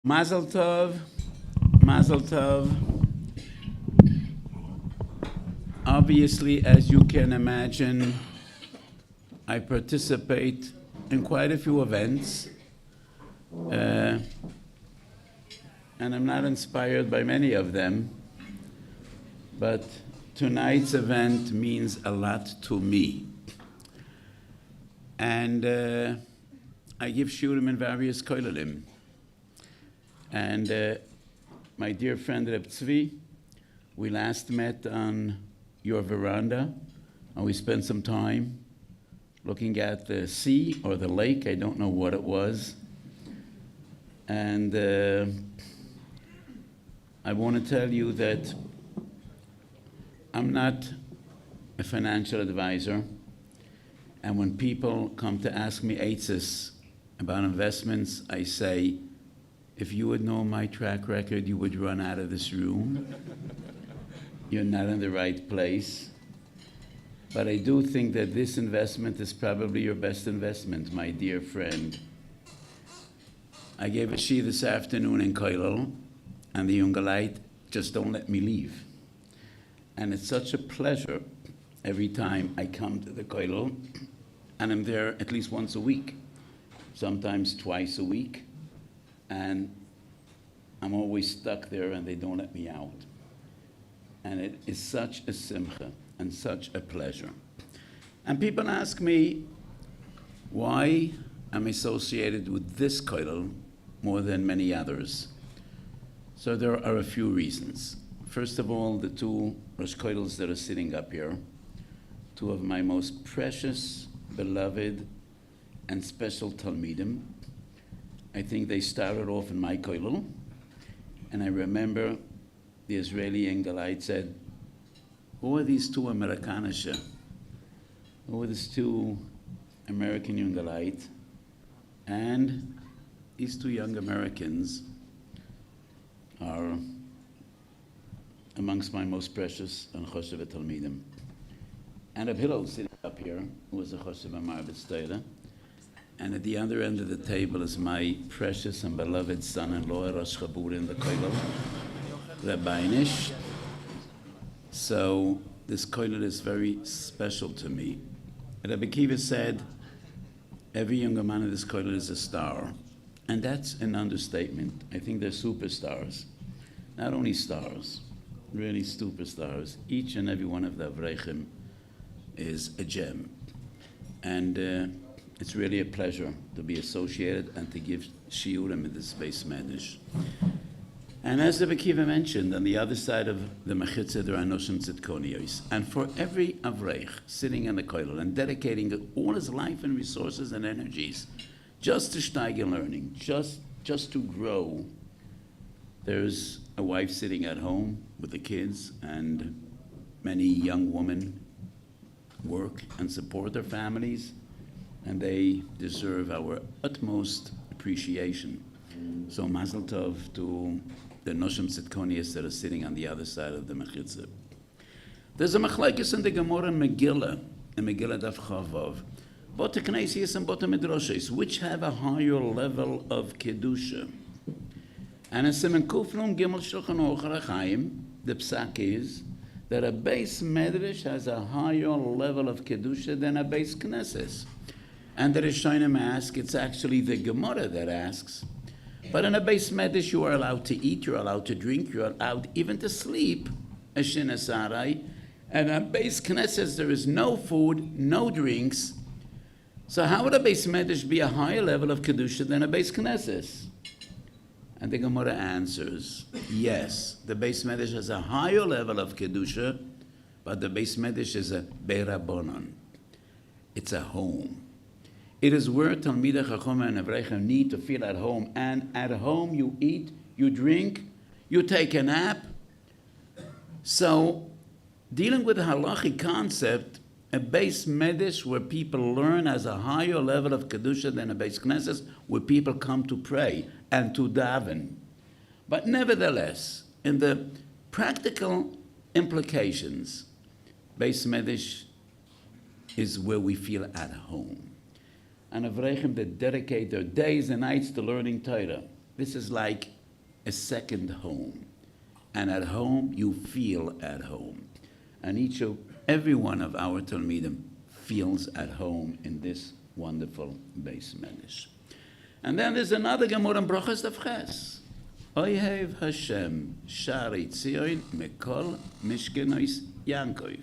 Mazel tov, mazel tov. Obviously, as you can imagine, I participate in quite a few events, and I'm not inspired by many of them, but tonight's event means a lot to me. And I give shiurim in various kollelim. And my dear friend Reb Tzvi, we last met on your veranda, and we spent some time looking at the sea or the lake. I don't know what it was. And I want to tell you that I'm not a financial advisor, and when people come to ask me eitzes about investments, I say, if you would know my track record, you would run out of this room. You're not in the right place. But I do think that this investment is probably your best investment, my dear friend. I gave a shiur this afternoon in Kollel, and the Jungelite just don't let me leave. And it's such a pleasure every time I come to the Kollel, and I'm there at least once a week, sometimes twice a week. And I'm always stuck there and they don't let me out. And it is such a simcha and such a pleasure. And people ask me why I'm associated with this kollel more than many others. So there are a few reasons. First of all, the two Rosh Kollels that are sitting up here, two of my most precious, beloved, and special Talmidim. I think they started off in my kollel, and I remember the Israeli Engelite said, who are these two Amerikanische? Who are these two American Jungelite? And these two young Americans are amongst my most precious and choshev Talmidim. And a Hillel sitting up here, who was a choshev Marbitz Torah. And at the other end of the table is my precious and beloved son-in-law, Rosh Chabur in the Kollel, Reb Eidish. So this Kollel is very special to me. Rabbi Kiva said, every younger man in this Kollel is a star. And that's an understatement. I think they're superstars. Not only stars, really superstars. Each and every one of the Avreichim is a gem. And it's really a pleasure to be associated and to give shiurim in this space Medish. And as the Bekiva mentioned, on the other side of the Mechitza, there are Noshim Tzidkonios. And for every Avreich sitting in the Kollel and dedicating all his life and resources and energies just to steig in learning, just to grow, there's a wife sitting at home with the kids, and many young women work and support their families, and they deserve our utmost appreciation. So mazel tov to the Noshim Tzidkonios that are sitting on the other side of the Mechitza. There's a machlekes in the Gemara in Megillah Daf Chavav, both the Knesses and both the Midrashes, which have a higher level of Kedusha. And in Siman Kuf Nun Gimel Shulchan Aruch HaChaim, the psak is that a base Medrash has a higher level of Kedusha than a base Knesses. And the Rishonim ask, it's actually the Gemara that asks, but in a base Medrash you are allowed to eat, you're allowed to drink, you're allowed even to sleep, a Shinasarai, and in a base Knesset there is no food, no drinks. So how would a base Medrash be a higher level of Kedusha than a base Knesset? And the Gemara answers, yes, the base Medrash has a higher level of Kedusha, but the base Medrash is a Beirabonon. It's a home. It is where Talmidei Chacham and Avreichim need to feel at home. And at home you eat, you drink, you take a nap. So dealing with the halachic concept, a base Medrash where people learn has a higher level of Kedusha than a base Knesset where people come to pray and to daven. But nevertheless, in the practical implications, base Medrash is where we feel at home. And Avreichim that dedicate their days and nights to learning Torah, This is like a second home. And at home, you feel at home. And every one of our Talmidim feels at home in this wonderful Beis Medrash. And then there's another Gemara in Brachas Daf Ches. Oyev Hashem Shari Tzion Mekol Mishkenois Yankov.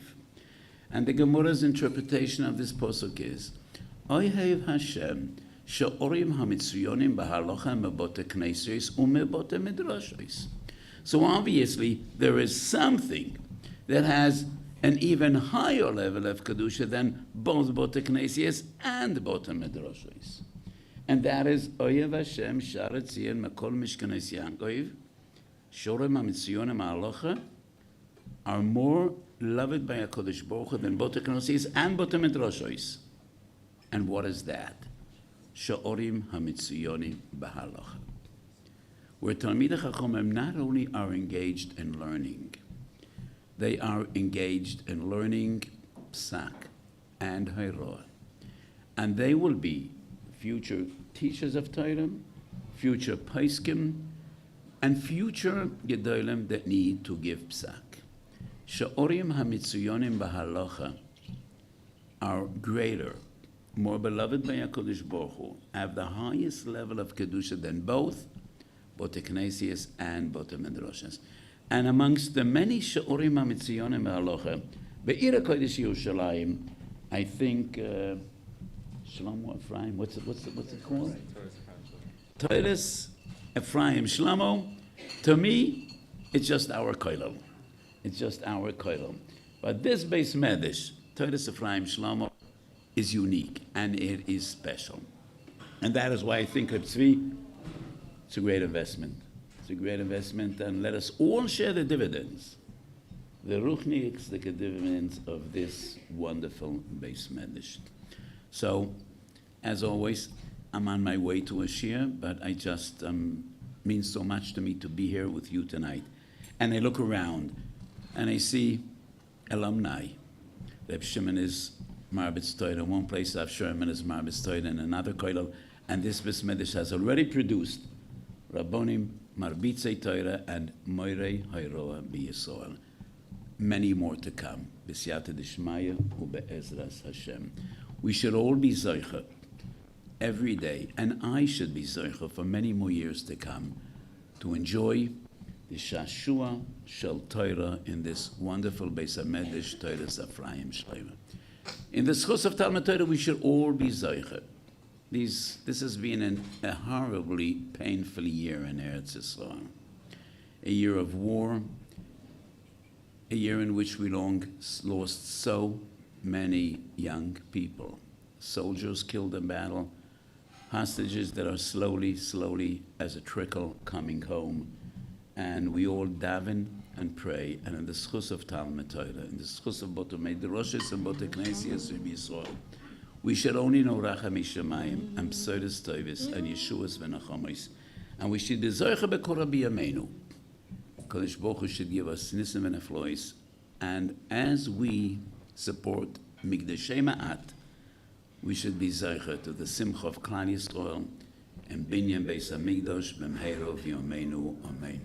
And the Gemara's interpretation of this posuk is Oyev Hashem She'orim HaMitzuyonim Bahalocha Mebote Knesses Umebote Midrashos. So obviously there is something that has an even higher level of Kedusha than both Bote Knesses and Bote Midrashos. And that is Oyev Hashem Shara Tzion Mekol Mishkanes Yankov Shorim HaMitzuyonim Bahalocha are more loved by HaKadosh Baruch Hu than Bote Knesses and Bote Midrashos. And what is that? She'orim HaMitzuyonim Bahalocha. Where Talmidei Chachamim not only are engaged in learning, they are engaged in learning Psak and Hayroah. And they will be future teachers of Torah, future Paiskim, and future Gedolim that need to give Psak. She'orim HaMitzuyonim Bahalocha are greater, more beloved by HaKadosh Baruch Hu, have the highest level of Kedusha than both Bote Knesses and Bote Midrashos. And amongst the many She'orim HaMitzuyonim Bahalocha, Be'ir HaKodesh Yerushalayim, I think, Shlomo, Efrayim, what's it called? Toras, Efrayim, Shlomo. To me, it's just our Kollel. It's just our Kollel. But this Beis Medrash, Toras, Efrayim, Shlomo, is unique, and it is special. And that is why I think it's a great investment. It's a great investment, and let us all share the dividends, the ruchniks, the dividends of this wonderful Beis Medrash. So, as always, I'm on my way to a shir, but I just means so much to me to be here with you tonight. And I look around, and I see alumni. Reb Shimon is Marbitz Torah. In one place, Rav Sherman is Marbitz Torah, and another Kollel. And this Beis Medrash has already produced Rabbonim, Marbitzei Torah, and Moirei Hayroah B'Yisrael. Many more to come. B'siyata d'shmaya u'be'ezras Hashem. We should all be zoicha every day, and I should be zoicha for many more years to come, to enjoy the Shashua Shel Torah in this wonderful Beis Medrash Toras Efrayim Shlomo. In the Schos of Talmud Torah, we should all be zoicha. This has been a horribly painful year in Eretz Yisrael. A year of war, a year in which we lost so many young people. Soldiers killed in battle, hostages that are slowly, as a trickle, coming home. And we all daven and pray, and in the Schus of Talmud Torah, in the Schus of Bote Midrashos and Bote Knesses in Yisrael, we should only know Racham Yishamayim and Pseudos Tovis and Yeshuas V'Nachomis, and we should desire Bekora B'Yameinu. Kodesh Baruch Hu should give us Nisim and Eflois, and as we support Migdashei Ma'at, we should be Zeicher to the Simcha of Klal Yisrael and Binyan Beis HaMikdash B'Mheiro V'Yameinu. Amen.